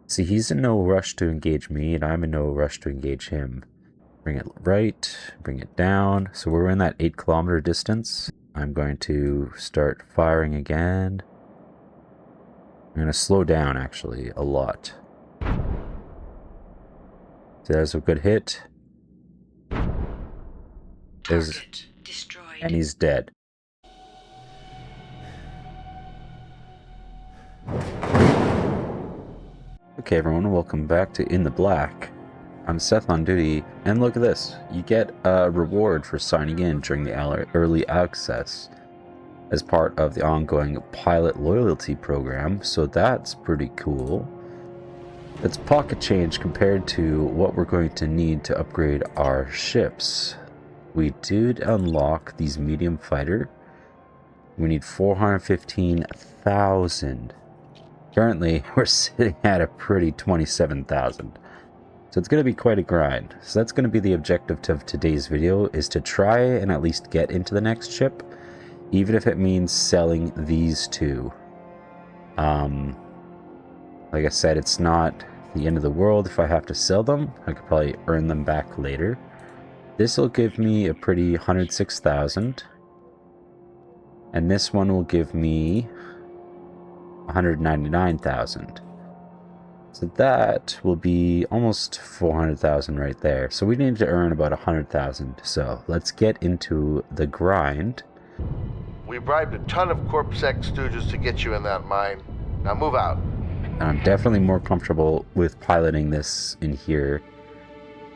See, he's in no rush to engage me, and I'm in no rush to engage him. Bring it right, bring it down. So we're in that 8-kilometer distance. I'm going to start firing again. I'm going to slow down, actually, a lot. So there's a good hit. Target destroyed. And he's dead. Okay, everyone, welcome back to In the Black. I'm SethOnDuty, and look at this. You get a reward for signing in during the early access as part of the ongoing pilot loyalty program, so that's pretty cool. It's pocket change compared to what we're going to need to upgrade our ships. We did unlock these medium fighter. We need 415,000. Currently, we're sitting at a pretty 27,000. So it's going to be quite a grind. So that's going to be the objective of today's video, is to try and at least get into the next ship, even if it means selling these two. Like I said, it's not the end of the world if I have to sell them. I could probably earn them back later. This will give me a pretty 106,000. And this one will give me 199,000. So that will be almost 400,000 right there. So we need to earn about 100,000. So let's get into the grind. We bribed a ton of CorpSec stooges to get you in that mine. Now move out. And I'm definitely more comfortable with piloting this in here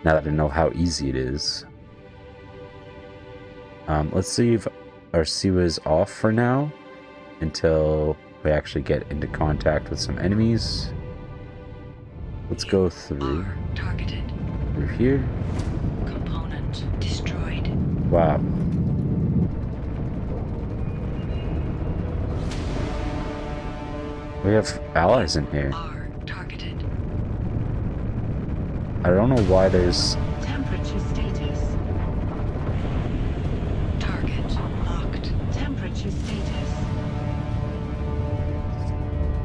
now that I know how easy it is. Let's leave our CWIS off for now until we actually get into contact with some enemies. Let's go through here. Component destroyed. Wow. We have allies in here. Targeted. I don't know why there's... Temperature status. Target locked. Temperature status.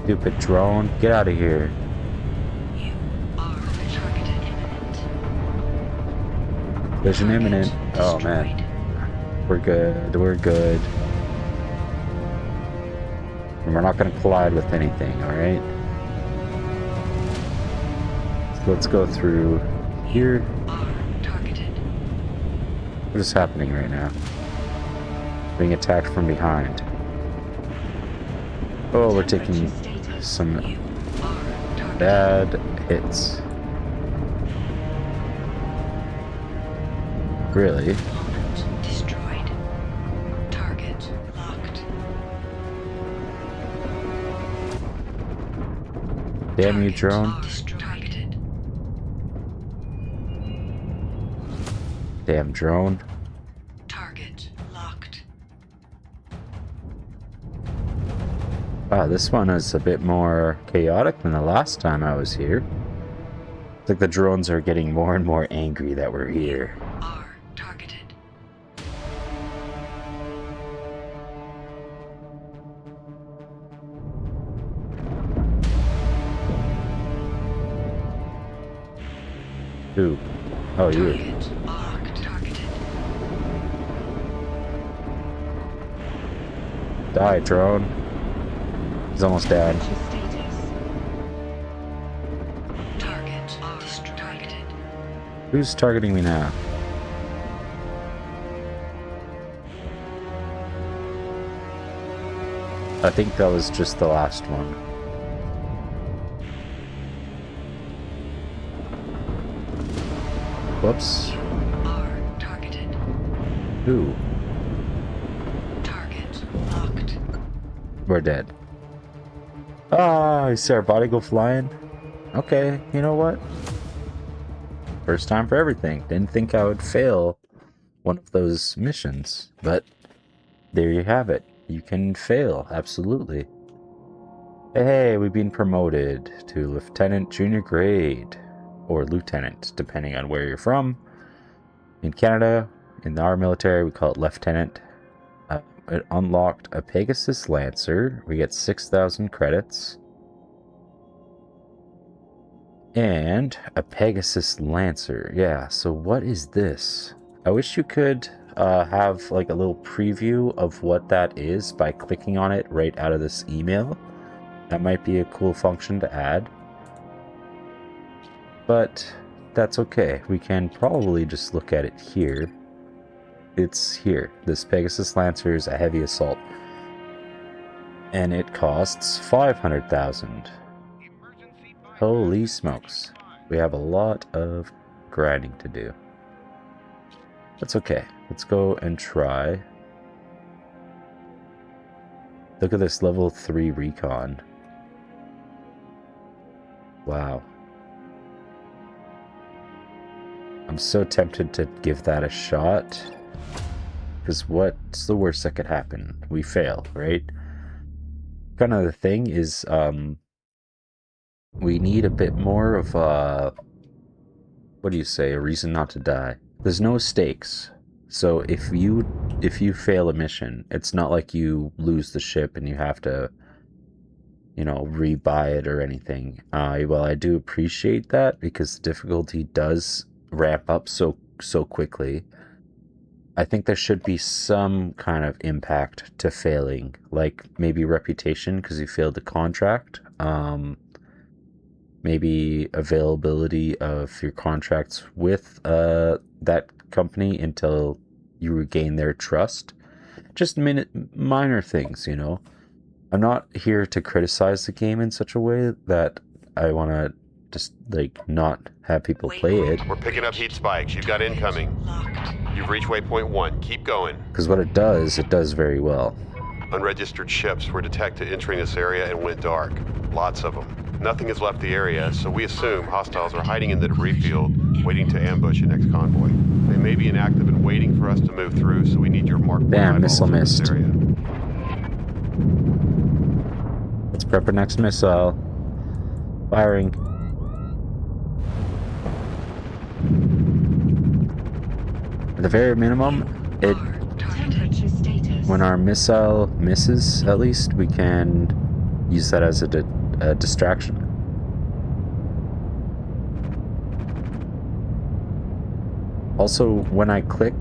Stupid drone. Get out of here. You are targeted imminent. Vision imminent. Oh man. We're good. We're good. And we're not going to collide with anything, alright? So let's go through here. Targeted. What is happening right now? Being attacked from behind. Oh, we're taking some bad hits. Really? Destroyed. Target locked. Damn you, drone. Targeted. Damn drone. Target locked. Wow, this one is a bit more chaotic than the last time I was here. It's like the drones are getting more and more angry that we're here. Are targeted. Who? Oh, you. Target locked. Targeted. Die, drone. He's almost dead. Temperature status. Target targeted. Who's targeting me now? I think that was just the last one. Whoops. Are targeted. Who? Target locked. We're dead. Ah, I see our body go flying. Okay, you know what? First time for everything. Didn't think I would fail one of those missions, but there you have it. You can fail, absolutely. Hey, we've been promoted to Lieutenant Junior Grade, or Lieutenant, depending on where you're from. In Canada, in our military, we call it Lieutenant. It unlocked a Pegasus Lancer. We get 6,000 credits. And a Pegasus Lancer. Yeah, so what is this? I wish you could have like a little preview of what that is by clicking on it right out of this email. That might be a cool function to add. But that's okay. We can probably just look at it here. It's here. This Pegasus Lancer is a heavy assault. And it costs 500,000. Holy smokes. We have a lot of grinding to do. That's okay. Let's go and try. Look at this level 3 Recon. Wow. I'm so tempted to give that a shot. Because what's the worst that could happen? We fail, right? Kind of the thing is, we need a bit more of what do you say, a reason not to die. There's no stakes. So if you fail a mission, it's not like you lose the ship and you have to, you know, rebuy it or anything. Well, I do appreciate that because the difficulty does ramp up so quickly. I think there should be some kind of impact to failing, like maybe reputation because you failed the contract. Maybe availability of your contracts with that company until you regain their trust. Just minor things, you know. I'm not here to criticize the game in such a way that I want to just like not have people play it. We're picking up heat spikes. You've got incoming. You've reached Waypoint 1. Keep going. Because what it does very well. Unregistered ships were detected entering this area and went dark. Lots of them. Nothing has left the area, so we assume hostiles are hiding in the debris field, waiting to ambush the next convoy. They may be inactive and waiting for us to move through, so we need your marked Damn, missile missed. area. Let's prep our next missile. Firing. At the very minimum, it Temperature status. when our missile misses, at least we can use that as a distraction. Also, when I click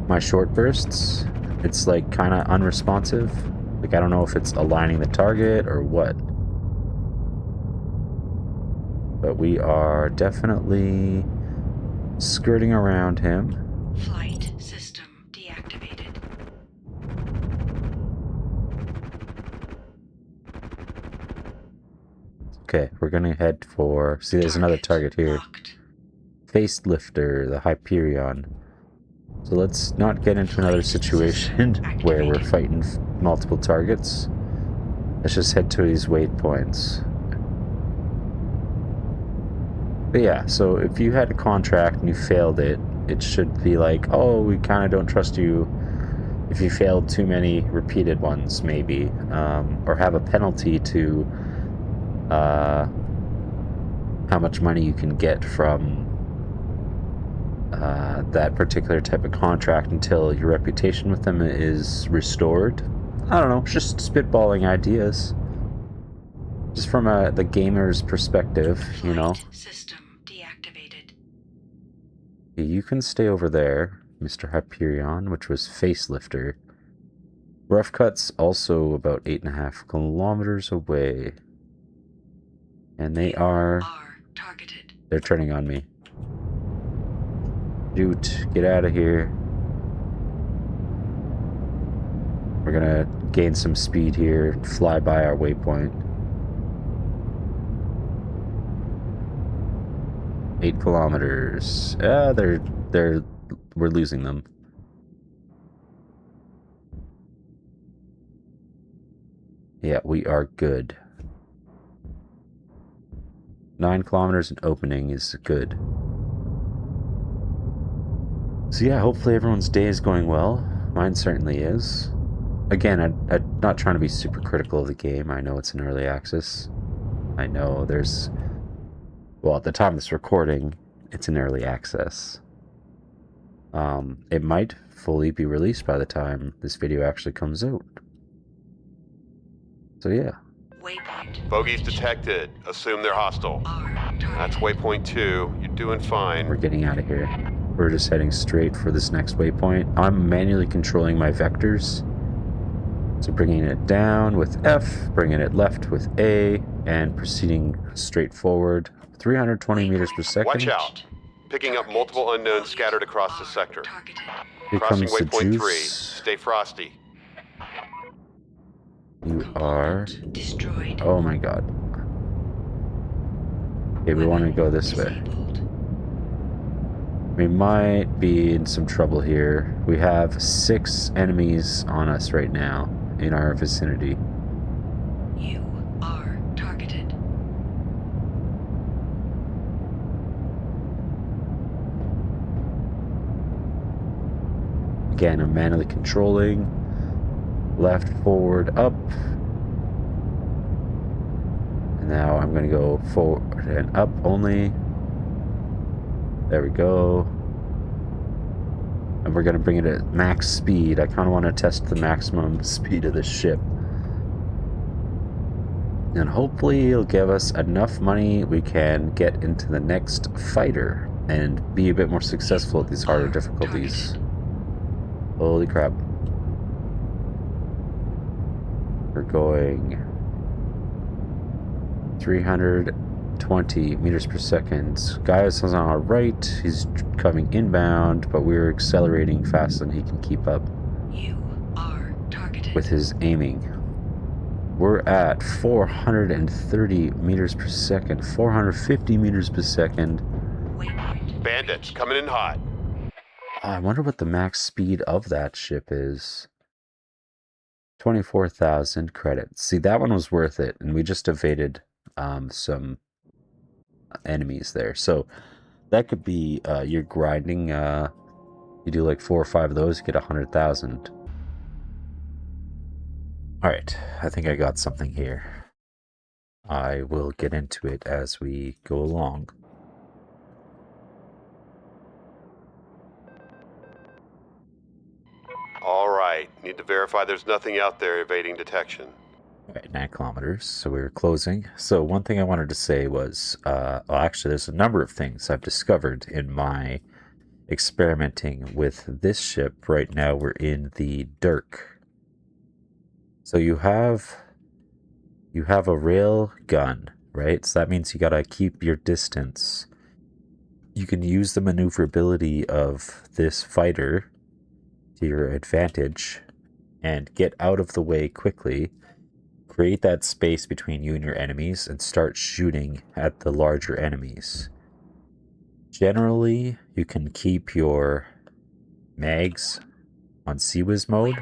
my short bursts, it's like kind of unresponsive. Like I don't know if it's aligning the target or what. But we are definitely skirting around him. Flight system deactivated. Okay, we're gonna head for... See, there's another target here. Locked. Facelifter, the Hyperion. So let's not get into another situation where we're fighting multiple targets. Let's just head to these waypoints. But yeah, so if you had a contract and you failed it, it should be like, oh, we kind of don't trust you if you failed too many repeated ones, maybe. Or have a penalty to how much money you can get from that particular type of contract until your reputation with them is restored. I don't know, just spitballing ideas. Just from the gamer's perspective, you know. Flight system deactivated. You can stay over there, Mr. Hyperion, which was Facelifter. Rough Cut's also about 8.5 kilometers away. And they are Targeted. they're turning on me. Shoot, get out of here. We're gonna gain some speed here, fly by our waypoint. 8 kilometers. We're losing them. Yeah, we are good. 9 kilometers in opening is good. So yeah, hopefully everyone's day is going well. Mine certainly is. Again, I'm not trying to be super critical of the game. I know it's in early access. I know there's... Well, at the time of this recording, it's in early access. It might fully be released by the time this video actually comes out. So yeah. Waypoint. Bogeys located. detected. Assume they're hostile. R That's targeted. Waypoint 2. You're doing fine. We're getting out of here. We're just heading straight for this next waypoint. I'm manually controlling my vectors. So bringing it down with F, bringing it left with A, and proceeding straight forward. 320 meters per second. Watch out. Picking up multiple unknowns scattered across the sector. Targeted. Here Crossing comes the Waypoint 3. juice. Stay frosty. You are... Component destroyed. Oh my god. Okay, we want to go this way. Disabled. We might be in some trouble here. We have 6 enemies on us right now in our vicinity. You are targeted. Again, I'm manually controlling. Left, forward, up. And now I'm going to go forward and up only. There we go. And we're going to bring it at max speed. I kind of want to test the maximum speed of this ship. And hopefully it'll give us enough money we can get into the next fighter and be a bit more successful at these harder difficulties. Holy crap. We're going 320 meters per second. Gaius is on our right. He's coming inbound, but we're accelerating faster than he can keep up You are targeted. with his aiming. We're at 430 meters per second, 450 meters per second. Waypoint. Bandits coming in hot. I wonder what the max speed of that ship is. 24,000 credits. See, that one was worth it, and we just evaded some enemies there. So that could be you're grinding. You do like 4 or 5 of those, you get 100,000. All right, I think I got something here. I will get into it as we go along. All right. Need to verify there's nothing out there evading detection. All right, 9 kilometers, so we were closing. So one thing I wanted to say was, well, actually, there's a number of things I've discovered in my experimenting with this ship. Right now, we're in the Dirk. So you have a rail gun, right? So that means you gotta keep your distance. You can use the maneuverability of this fighter to your advantage and get out of the way quickly. Create that space between you and your enemies and start shooting at the larger enemies. Generally, you can keep your mags on CWIS mode.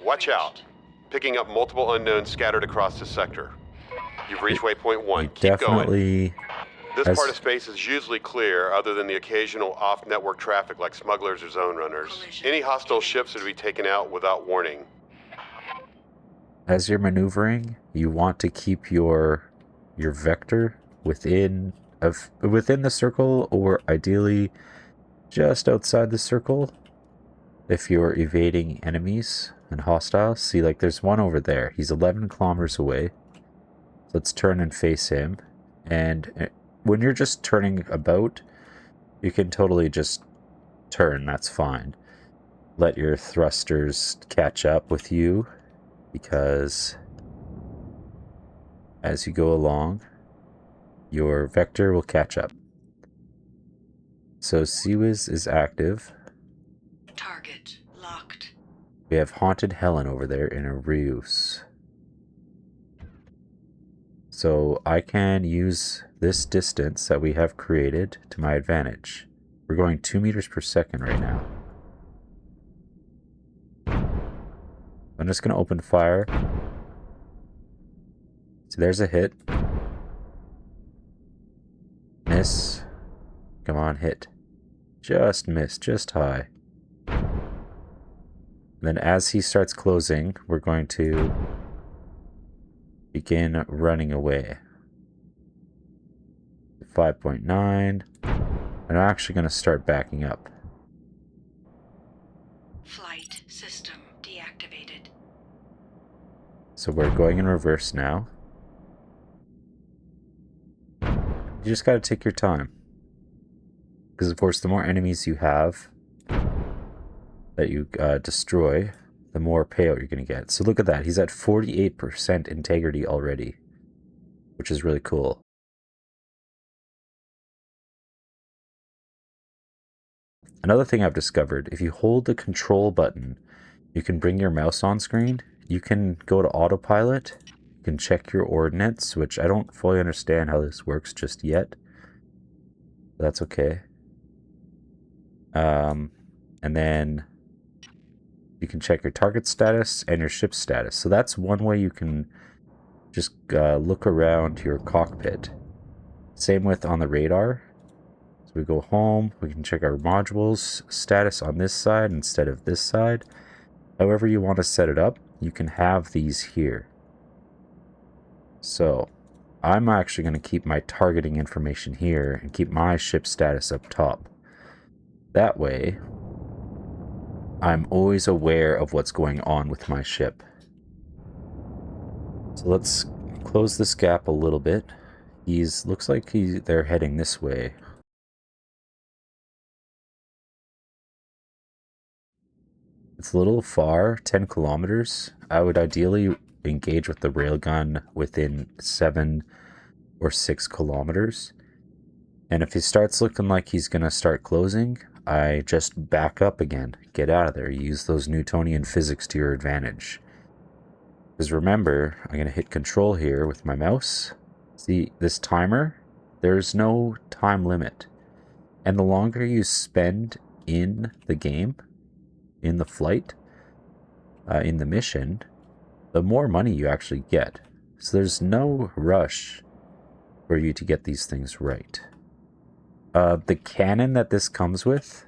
Watch out. Picking up multiple unknowns scattered across the sector. You've reached Waypoint 1. You Keep going. definitely... This as- part of space is usually clear other than the occasional off-network traffic like smugglers or zone runners. Collision. Any hostile ships are to be taken out without warning. As you're maneuvering, you want to keep your vector within the circle, or ideally just outside the circle if you're evading enemies and hostiles. See, like there's one over there. He's 11 kilometers away. Let's turn and face him. And when you're just turning about, you can totally just turn. That's fine. Let your thrusters catch up with you, because as you go along, your vector will catch up. So CWIS is active. Target locked. We have Haunted Helen over there in a Reus. So I can use this distance that we have created to my advantage. We're going 2 meters per second right now. I'm just going to open fire. So there's a hit. Miss. Come on, hit. Just miss, just high. Then as he starts closing, we're going to begin running away. 5.9. And I'm actually going to start backing up. Flight system deactivated. So we're going in reverse now. You just gotta take your time. Because of course, the more enemies you have that you destroy, the more payout you're gonna get. So look at that, he's at 48% integrity already, which is really cool. Another thing I've discovered, if you hold the control button, you can bring your mouse on screen. You can go to autopilot. You can check your ordnance, which I don't fully understand how this works just yet. That's okay. And then you can check your target status and your ship status. So that's one way you can just look around your cockpit. Same with on the radar. So we go home, we can check our modules status on this side instead of this side. However you want to set it up, you can have these here. So I'm actually going to keep my targeting information here and keep my ship status up top. That way, I'm always aware of what's going on with my ship. So let's close this gap a little bit. Looks like they're heading this way. It's a little far, 10 kilometers. I would ideally engage with the railgun within 7 or 6 kilometers. And if he starts looking like he's going to start closing, I just back up again. Get out of there. Use those Newtonian physics to your advantage. Because remember, I'm going to hit control here with my mouse. See this timer? There's no time limit. And the longer you spend in the game, in the flight, in the mission, the more money you actually get. So there's no rush for you to get these things right. The cannon that this comes with,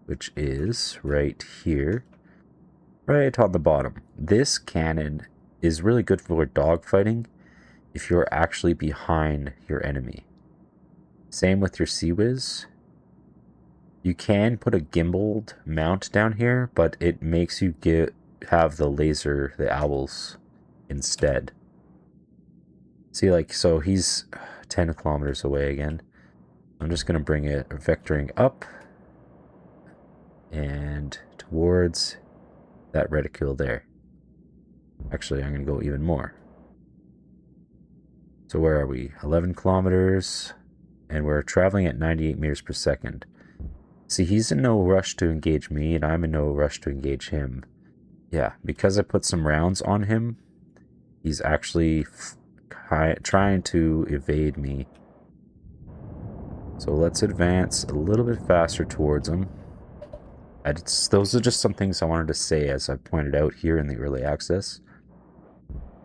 which is right here, right on the bottom. This cannon is really good for dogfighting if you're actually behind your enemy. Same with your Sea-Wiz. You can put a gimballed mount down here, but it makes you have the laser, the owls instead. See, like, so he's 10 kilometers away again. I'm just going to bring it vectoring up and towards that reticule there. Actually, I'm going to go even more. So where are we? 11 kilometers, and we're traveling at 98 meters per second. See, he's in no rush to engage me, and I'm in no rush to engage him. Yeah, because I put some rounds on him, he's actually trying to evade me. So let's advance a little bit faster towards him. Those are just some things I wanted to say as I pointed out here in the early access.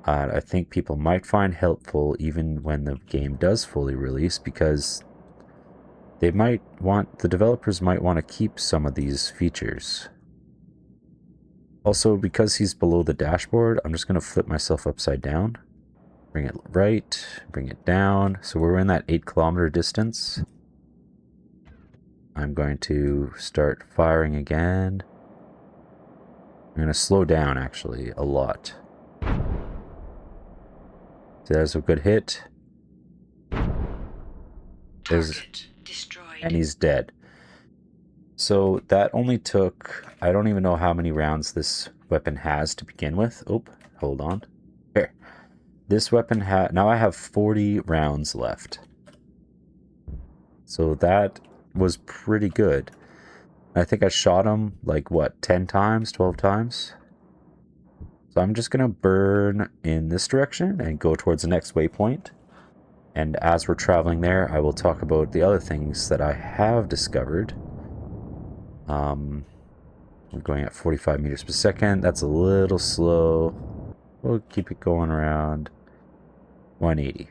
I think people might find helpful even when the game does fully release, because the developers might want to keep some of these features. Also, because he's below the dashboard, I'm just going to flip myself upside down. Bring it right, bring it down. So we're in that 8 kilometer distance. I'm going to start firing again. I'm going to slow down, actually, a lot. So there's a good hit. Target destroyed. And he's dead. So that only took, I don't even know how many rounds this weapon has to begin with. Oh, hold on. Here. This weapon now I have 40 rounds left. So that was pretty good. I think I shot him like, what, 10 times, 12 times? So I'm just going to burn in this direction and go towards the next waypoint. And as we're traveling there, I will talk about the other things that I have discovered. We're going at 45 meters per second. That's a little slow. We'll keep it going around 180.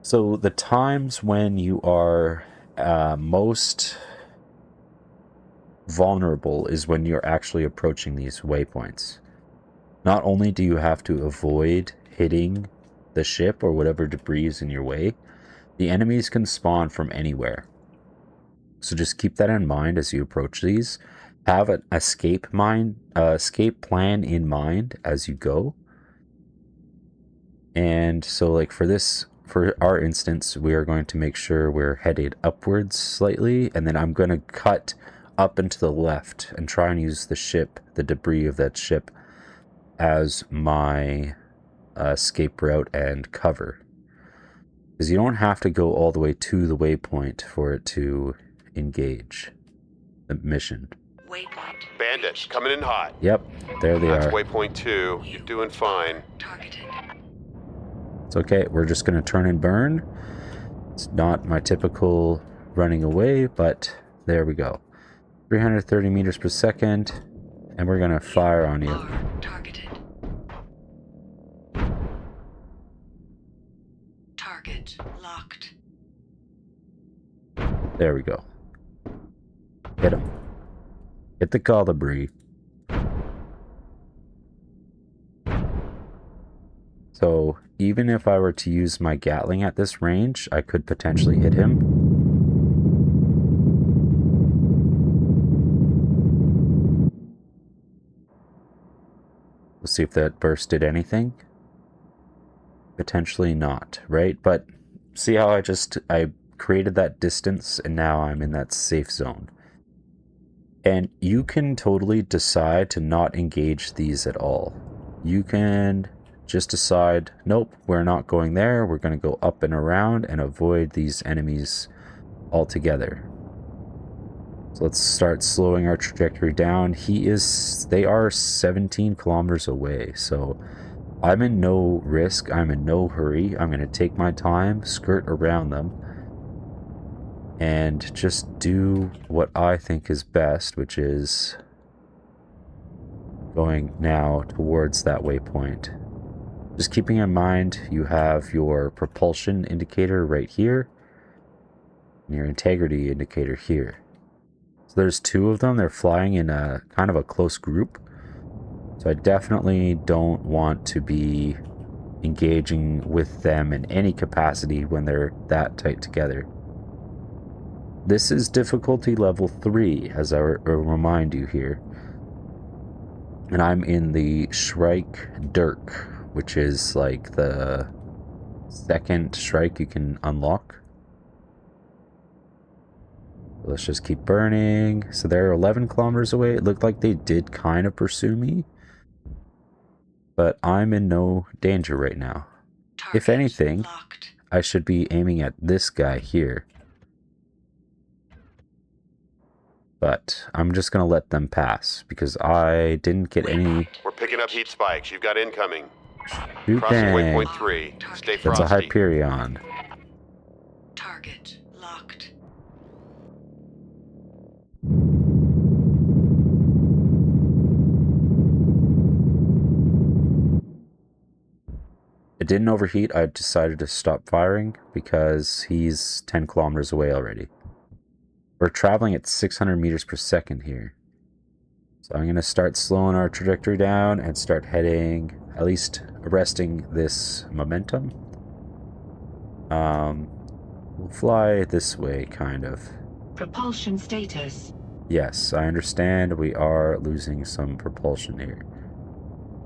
So the times when you are most vulnerable is when you're actually approaching these waypoints. Not only do you have to avoid hitting the ship or whatever debris is in your way, the enemies can spawn from anywhere. So just keep that in mind as you approach these. Have an escape plan in mind as you go. And so like for this for our instance, we are going to make sure we're headed upwards slightly, and then I'm going to cut up and to the left and try and use the ship, the debris of that ship, as my escape route and cover. Because you don't have to go all the way to the waypoint for it to engage the mission. Waypoint. Bandits coming in hot. Yep, there they That's are. Waypoint 2. You're doing fine. Targeted. It's okay, we're just going to turn and burn. It's not my typical running away, but there we go. 330 meters per second, and we're going to fire on you. Are targeted. Target locked. There we go. Hit him. Hit the colibri. So even if I were to use my Gatling at this range, I could potentially hit him. We'll see if that burst did anything. Potentially not, right? But see how I created that distance, and now I'm in that safe zone. And you can totally decide to not engage these at all. You can just decide, nope, we're not going there. We're going to go up and around and avoid these enemies altogether. So let's start slowing our trajectory down. They are 17 kilometers away, so I'm in no risk. I'm in no hurry. I'm going to take my time, skirt around them, and just do what I think is best, which is going now towards that waypoint. Just keeping in mind, you have your propulsion indicator right here, and your integrity indicator here. So there's two of them. They're flying in a kind of a close group. So I definitely don't want to be engaging with them in any capacity when they're that tight together. This is difficulty level 3, as I remind you here. And I'm in the Shrike Dirk, which is like the second Shrike you can unlock. Let's just keep burning. So they're 11 kilometers away. It looked like they did kind of pursue me, but I'm in no danger right now. Target If anything, locked. I should be aiming at this guy here. But I'm just going to let them pass because I didn't get any... We're picking up heat spikes. You've got incoming. Shoot, Crossing dang. Waypoint 3. Stay That's a frosty. Hyperion. Target locked. It didn't overheat. I decided to stop firing because he's 10 kilometers away already. We're traveling at 600 meters per second here. So I'm going to start slowing our trajectory down and start heading, at least arresting this momentum. We'll fly this way, kind of. Propulsion status. Yes, I understand we are losing some propulsion here.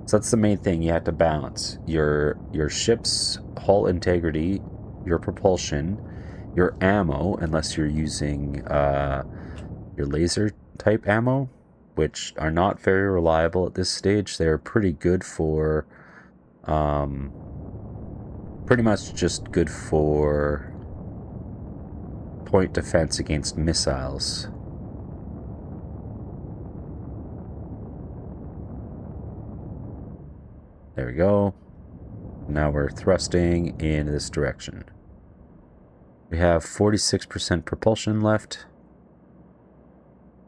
So that's the main thing you have to balance. Your ship's hull integrity, your propulsion, your ammo, unless you're using your laser type ammo, which are not very reliable at this stage. They're pretty good for pretty much just good for point defense against missiles. There we go. Now we're thrusting in this direction. We have 46% propulsion left.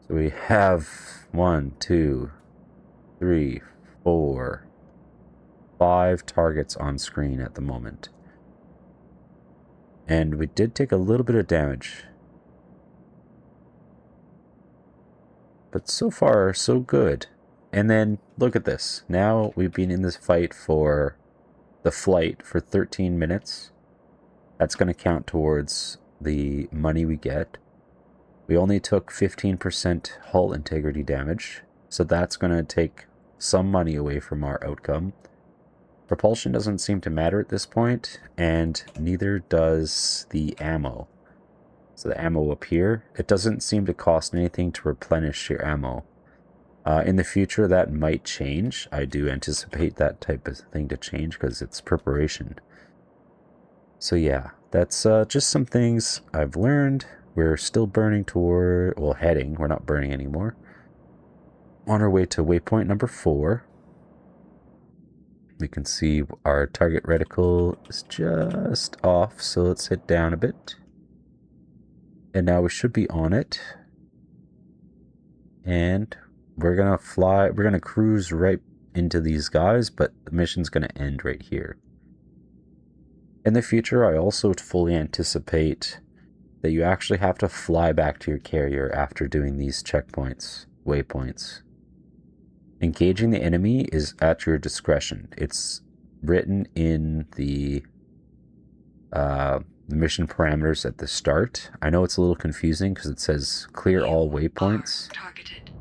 So we have 1, 2, 3, 4, 5 targets on screen at the moment. And we did take a little bit of damage. But so far, so good. And then, look at this. Now we've been in this fight for the flight for 13 minutes. That's going to count towards the money we get. We only took 15% hull integrity damage. So that's going to take some money away from our outcome. Propulsion doesn't seem to matter at this point, and neither does the ammo. So the ammo up here, it doesn't seem to cost anything to replenish your ammo. In the future, that might change. I do anticipate that type of thing to change because it's preparation. So yeah, that's just some things I've learned. We're still burning toward, well, heading. We're not burning anymore. On our way to waypoint number 4. We can see our target reticle is just off, so let's hit down a bit. And now we should be on it. And we're gonna fly, we're gonna cruise right into these guys, but the mission's gonna end right here. In the future, I also fully anticipate that you actually have to fly back to your carrier after doing these checkpoints, waypoints. Engaging the enemy is at your discretion. It's written in the mission parameters at the start. I know it's a little confusing because it says clear all waypoints. Targeted.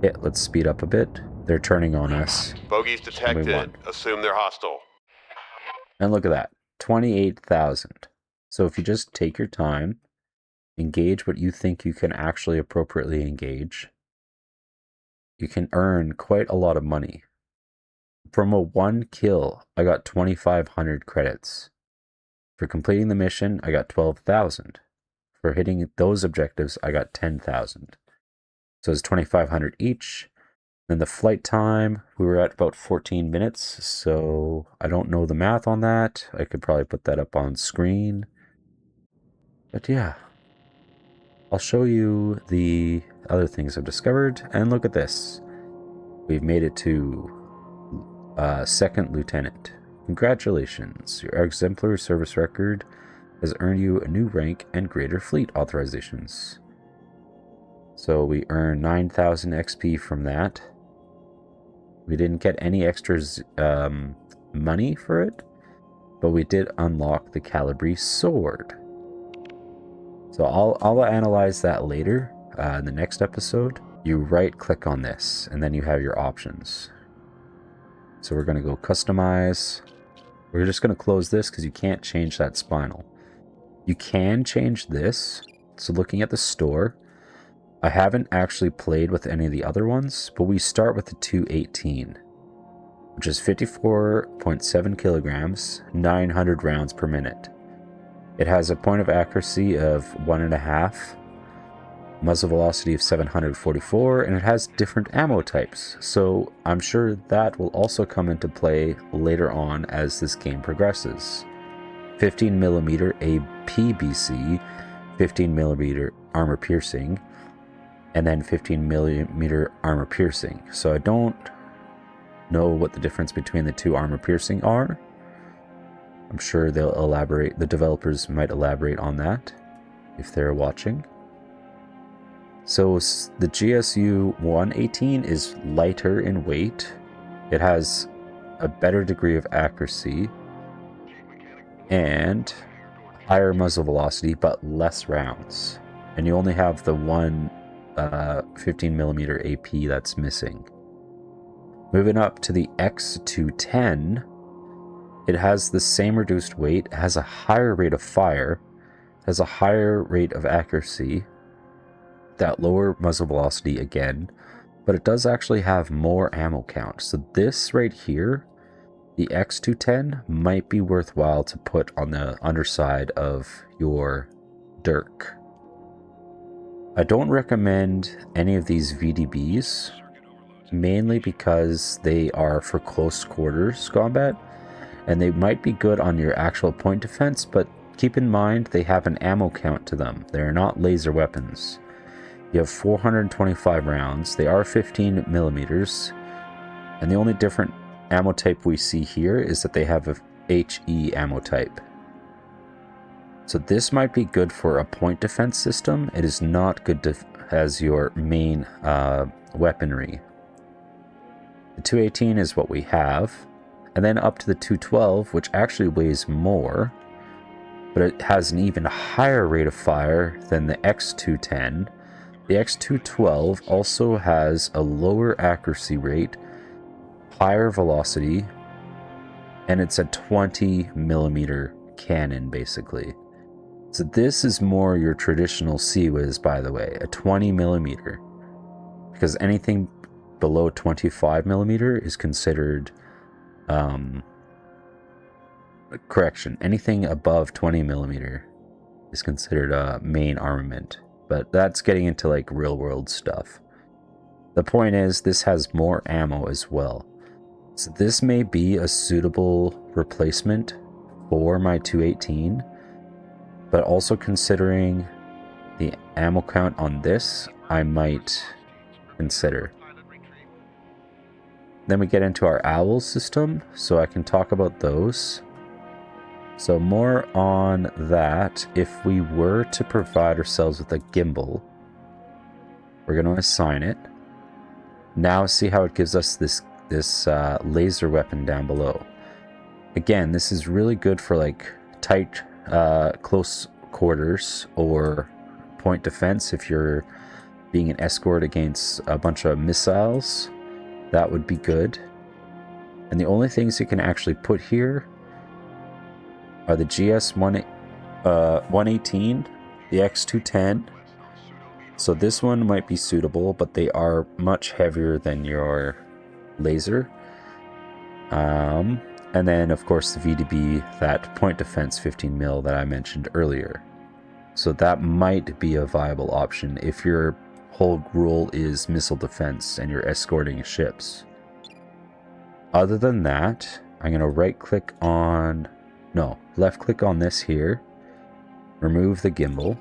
Yeah, let's speed up a bit. They're turning on us. Bogeys detected. Assume they're hostile. And look at that. 28,000. So if you just take your time, engage what you think you can actually appropriately engage, you can earn quite a lot of money. From a 1 kill, I got 2,500 credits. For completing the mission, I got 12,000. For hitting those objectives, I got 10,000. So it's 2,500 each. Then the flight time, we were at about 14 minutes, so I don't know the math on that. I could probably put that up on screen. But yeah, I'll show you the other things I've discovered, and look at this. We've made it to second lieutenant. Congratulations, your exemplary service record has earned you a new rank and greater fleet authorizations. So we earned 9,000 XP from that. We didn't get any extras money for it, but we did unlock the Calibri sword. So I'll analyze that later in the next episode. You right click on this and then you have your options. So we're going to go customize. We're just going to close this because you can't change that spinal. You can change this. So looking at the store, I haven't actually played with any of the other ones, but we start with the 218, which is 54.7 kilograms, 900 rounds per minute. It has a point of accuracy of 1.5, muzzle velocity of 744, and it has different ammo types. So I'm sure that will also come into play later on as this game progresses. 15mm APBC, 15mm armor piercing, and then 15mm armor piercing. So I don't know what the difference between the two armor piercing are. I'm sure they'll elaborate, the developers might elaborate on that if they're watching. So the GSU 118 is lighter in weight. It has a better degree of accuracy and higher muzzle velocity, but less rounds. And you only have the one 15mm AP that's missing. Moving up to the X210, it has the same reduced weight, has a higher rate of fire, has a higher rate of accuracy, that lower muzzle velocity again, but it does actually have more ammo count. So this right here, the X210, might be worthwhile to put on the underside of your Dirk. I don't recommend any of these VDBs, mainly because they are for close quarters combat, and they might be good on your actual point defense, but keep in mind they have an ammo count to them. They're not laser weapons. You have 425 rounds. They are 15mm, and the only different ammo type we see here is that they have a HE ammo type. So this might be good for a point defense system. It is not good as your main weaponry. The 218 is what we have, and then up to the 212, which actually weighs more, but it has an even higher rate of fire than the X210. The X212 also has a lower accuracy rate, higher velocity, and it's a 20 millimeter cannon basically. So this is more your traditional CIWS, by the way, a 20 millimeter, because anything below 25 millimeter is considered correction, anything above 20 millimeter is considered a main armament, but that's getting into like real world stuff. The point is, this has more ammo as well, so this may be a suitable replacement for my 218, but also considering the ammo count on this, I might consider. Then we get into our owl system, so I can talk about those. So more on that, if we were to provide ourselves with a gimbal, we're going to assign it. Now see how it gives us this laser weapon down below. Again, this is really good for like tight, close quarters or point defense. If you're being an escort against a bunch of missiles, that would be good. And the only things you can actually put here are the GS-118, the X210. So this one might be suitable, but they are much heavier than your laser. And then, of course, the VDB, that point defense 15 mil that I mentioned earlier. So that might be a viable option if your whole role is missile defense and you're escorting ships. Other than that, I'm going to left click on this here, remove the gimbal.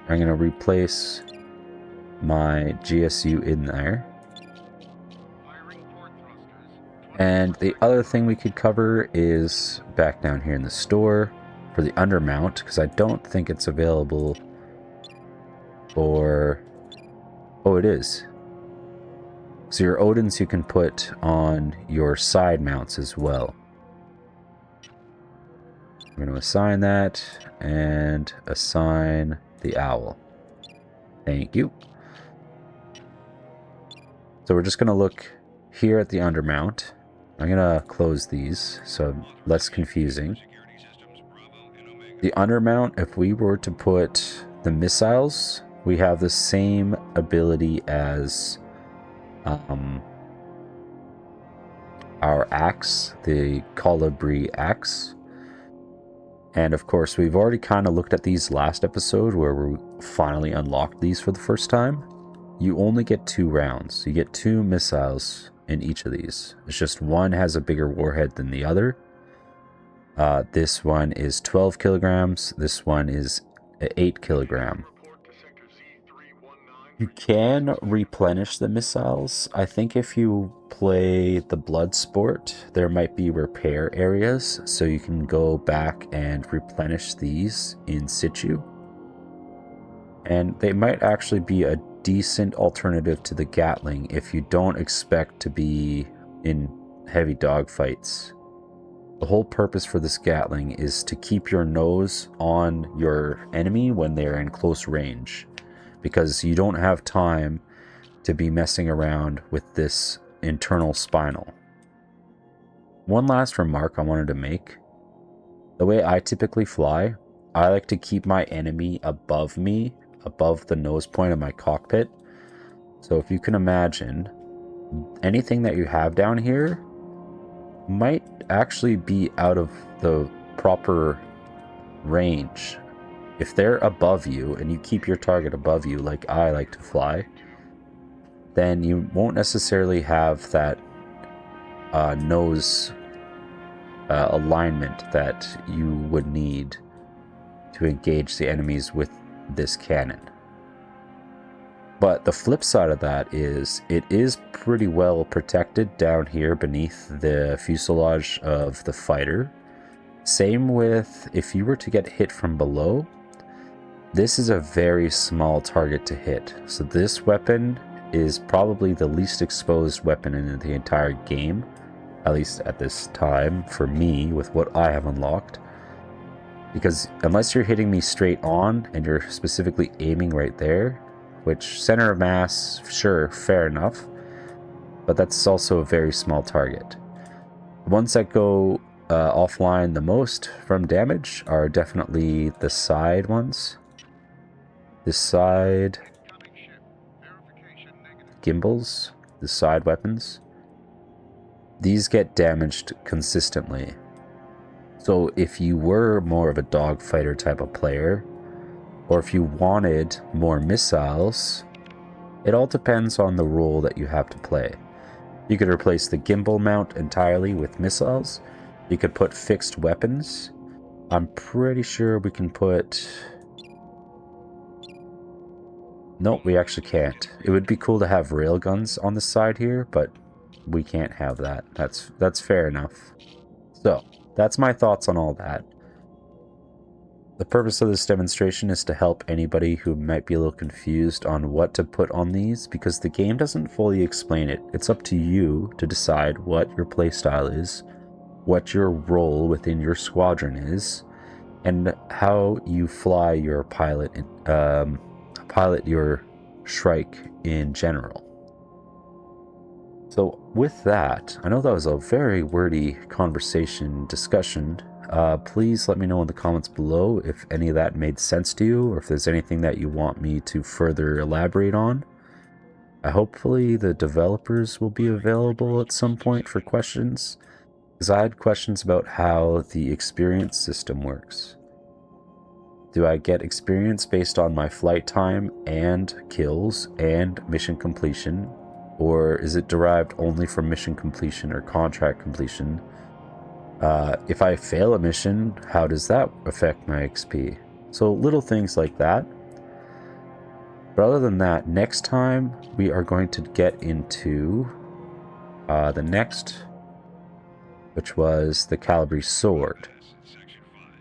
I'm going to replace my GSU in there. And the other thing we could cover is back down here in the store for the undermount, because I don't think it's available for... Oh, it is. So your Odins you can put on your side mounts as well. I'm going to assign that and assign the owl. Thank you. So we're just going to look here at the undermount. I'm going to close these so less confusing. The undermount, if we were to put the missiles, we have the same ability as our axe, the Colibri axe. And of course, we've already kind of looked at these last episode where we finally unlocked these for the first time. You only get 2 rounds. You get 2 missiles in each of these. It's just one has a bigger warhead than the other. This one is 12 kilograms. This one is 8 kilogram. You can replenish the missiles. I think if you play the blood sport, there might be repair areas, so you can go back and replenish these in situ. And they might actually be a decent alternative to the Gatling if you don't expect to be in heavy dogfights. The whole purpose for this Gatling is to keep your nose on your enemy when they're in close range, because you don't have time to be messing around with this internal spinal. One last remark I wanted to make. The way I typically fly, I like to keep my enemy above me, above the nose point of my cockpit. So if you can imagine, anything that you have down here might actually be out of the proper range. If they're above you and you keep your target above you like I like to fly, then you won't necessarily have that nose alignment that you would need to engage the enemies with this cannon. But the flip side of that is it is pretty well protected down here beneath the fuselage of the fighter. Same with if you were to get hit from below. This is a very small target to hit. So this weapon is probably the least exposed weapon in the entire game, at least at this time for me with what I have unlocked. Because unless you're hitting me straight on and you're specifically aiming right there, which center of mass, sure, fair enough, but that's also a very small target. The ones that go offline the most from damage are definitely the side ones. The side gimbals, the side weapons. These get damaged consistently. So if you were more of a dogfighter type of player, or if you wanted more missiles, it all depends on the role that you have to play. You could replace the gimbal mount entirely with missiles. You could put fixed weapons. I'm pretty sure we can put... Nope, we actually can't. It would be cool to have railguns on the side here, but we can't have that. That's fair enough. So, that's my thoughts on all that. The purpose of this demonstration is to help anybody who might be a little confused on what to put on these, because the game doesn't fully explain it. It's up to you to decide what your playstyle is, what your role within your squadron is, and how you fly your pilot your Shrike in general. So with that, I know that was a very wordy discussion. Please let me know in the comments below if any of that made sense to you, or if there's anything that you want me to further elaborate on. Hopefully the developers will be available at some point for questions, because I had questions about how the experience system works. Do I get experience based on my flight time and kills and mission completion? Or is it derived only from mission completion or contract completion? If I fail a mission, how does that affect my XP? So little things like that. But other than that, next time we are going to get into the next, which was the Calibri sword.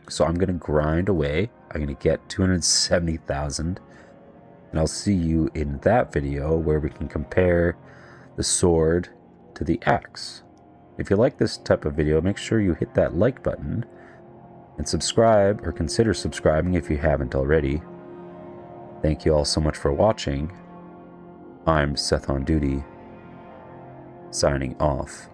So I'm going to grind away. I'm going to get 270,000. And I'll see you in that video where we can compare the sword to the axe. If you like this type of video, make sure you hit that like button and subscribe, or consider subscribing if you haven't already. Thank you all so much for watching. I'm SethOnDuty, signing off.